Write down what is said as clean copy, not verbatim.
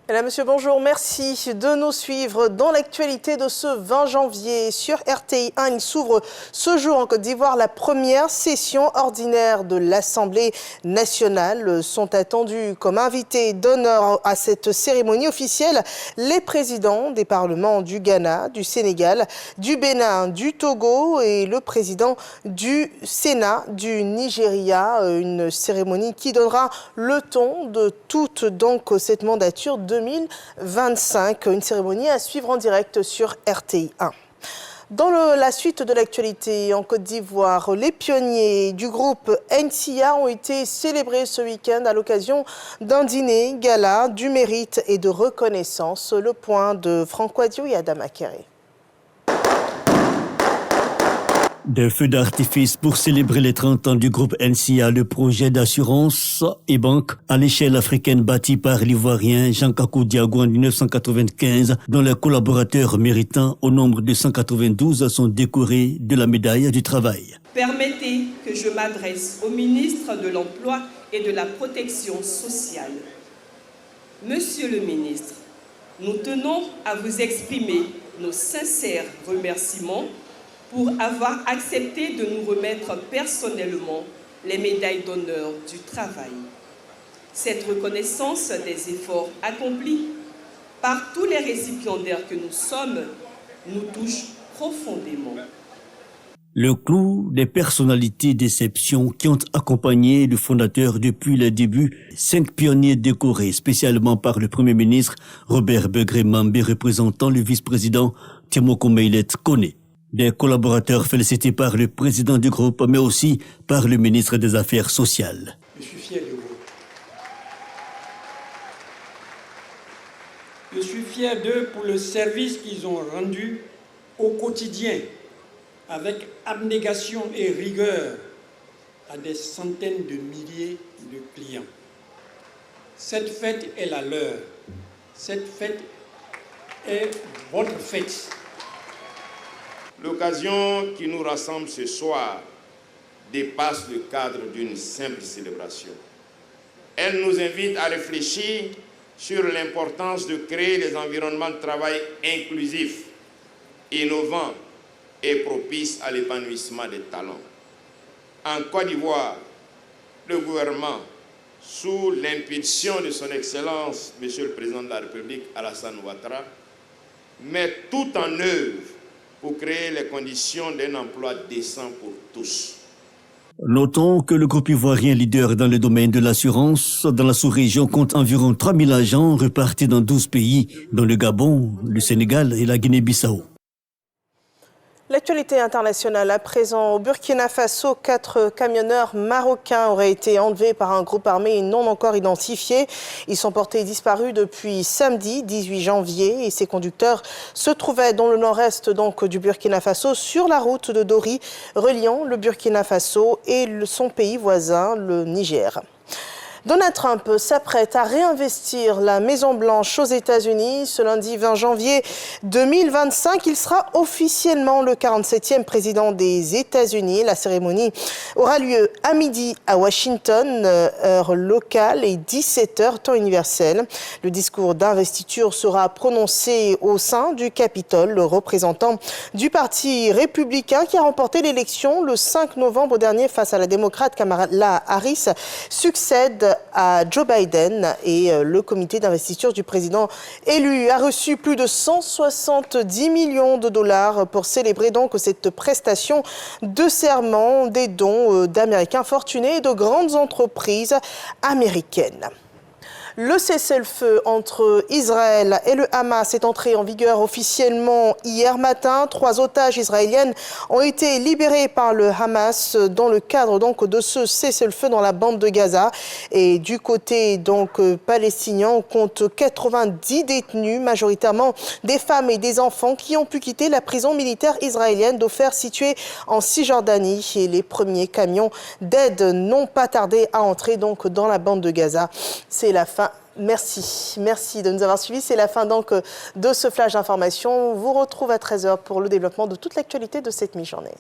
Mesdames, Messieurs, bonjour. Merci de nous suivre dans l'actualité de ce 20 janvier. Sur RTI 1, il s'ouvre ce jour en Côte d'Ivoire la première session ordinaire de l'Assemblée nationale. Sont attendus comme invités d'honneur à cette cérémonie officielle les présidents des parlements du Ghana, du Sénégal, du Bénin, du Togo et le président du Sénat du Nigeria. Une cérémonie qui donnera le ton de toute cette mandature 2025, une cérémonie à suivre en direct sur RTI 1. Dans la suite de l'actualité en Côte d'Ivoire, les pionniers du groupe NCA ont été célébrés ce week-end à l'occasion d'un dîner gala du mérite et de reconnaissance. Le point de Franck Wadio et Adama Kéré. Des feux d'artifice pour célébrer les 30 ans du groupe NCA, le projet d'assurance et banque à l'échelle africaine bâti par l'Ivoirien Jean-Kakou Diago en 1995, dont les collaborateurs méritants au nombre de 192 sont décorés de la médaille du travail. Permettez que je m'adresse au ministre de l'Emploi et de la Protection sociale. Monsieur le ministre, nous tenons à vous exprimer nos sincères remerciements pour avoir accepté de nous remettre personnellement les médailles d'honneur du travail. Cette reconnaissance des efforts accomplis par tous les récipiendaires que nous sommes nous touche profondément. Le clou des personnalités d'exception qui ont accompagné le fondateur depuis le début, 5 pionniers décorés spécialement par le Premier ministre Robert Begré-Mambé représentant le vice-président Timoko Meilet Kone. Des collaborateurs félicités par le président du groupe, mais aussi par le ministre des Affaires sociales. Je suis fier de vous. Je suis fier d'eux pour le service qu'ils ont rendu au quotidien, avec abnégation et rigueur, à des centaines de milliers de clients. Cette fête est la leur. Cette fête est votre fête. L'occasion qui nous rassemble ce soir dépasse le cadre d'une simple célébration. Elle nous invite à réfléchir sur l'importance de créer des environnements de travail inclusifs, innovants et propices à l'épanouissement des talents. En Côte d'Ivoire, le gouvernement, sous l'impulsion de son Excellence, Monsieur le Président de la République, Alassane Ouattara, met tout en œuvre pour créer les conditions d'un emploi décent pour tous. Notons que le groupe ivoirien leader dans le domaine de l'assurance dans la sous-région compte environ 3000 agents repartis dans 12 pays, dont le Gabon, le Sénégal et la Guinée-Bissau. L'actualité internationale à présent. Au Burkina Faso, 4 camionneurs marocains auraient été enlevés par un groupe armé non encore identifié. Ils sont portés disparus depuis samedi 18 janvier et ces conducteurs se trouvaient dans le nord-est du Burkina Faso sur la route de Dori reliant le Burkina Faso et son pays voisin, le Niger. Donald Trump s'apprête à réinvestir la Maison-Blanche aux États-Unis. Ce lundi 20 janvier 2025, il sera officiellement le 47e président des États-Unis. La cérémonie aura lieu à midi à Washington, heure locale, et 17h, temps universel. Le discours d'investiture sera prononcé au sein du Capitole. Le représentant du Parti républicain qui a remporté l'élection le 5 novembre dernier face à la démocrate Kamala Harris succède à Joe Biden et le comité d'investiture du président élu a reçu plus de 170 millions de dollars pour célébrer cette prestation de serment des dons d'Américains fortunés et de grandes entreprises américaines. Le cessez-le-feu entre Israël et le Hamas est entré en vigueur officiellement hier matin. 3 otages israéliennes ont été libérés par le Hamas dans le cadre de ce cessez-le-feu dans la bande de Gaza. Et du côté palestinien, on compte 90 détenus, majoritairement des femmes et des enfants qui ont pu quitter la prison militaire israélienne d'Ofer située en Cisjordanie. Et les premiers camions d'aide n'ont pas tardé à entrer dans la bande de Gaza. C'est la fin. Merci de nous avoir suivis. C'est la fin de ce flash d'information. On vous retrouve à 13h pour le développement de toute l'actualité de cette mi-journée.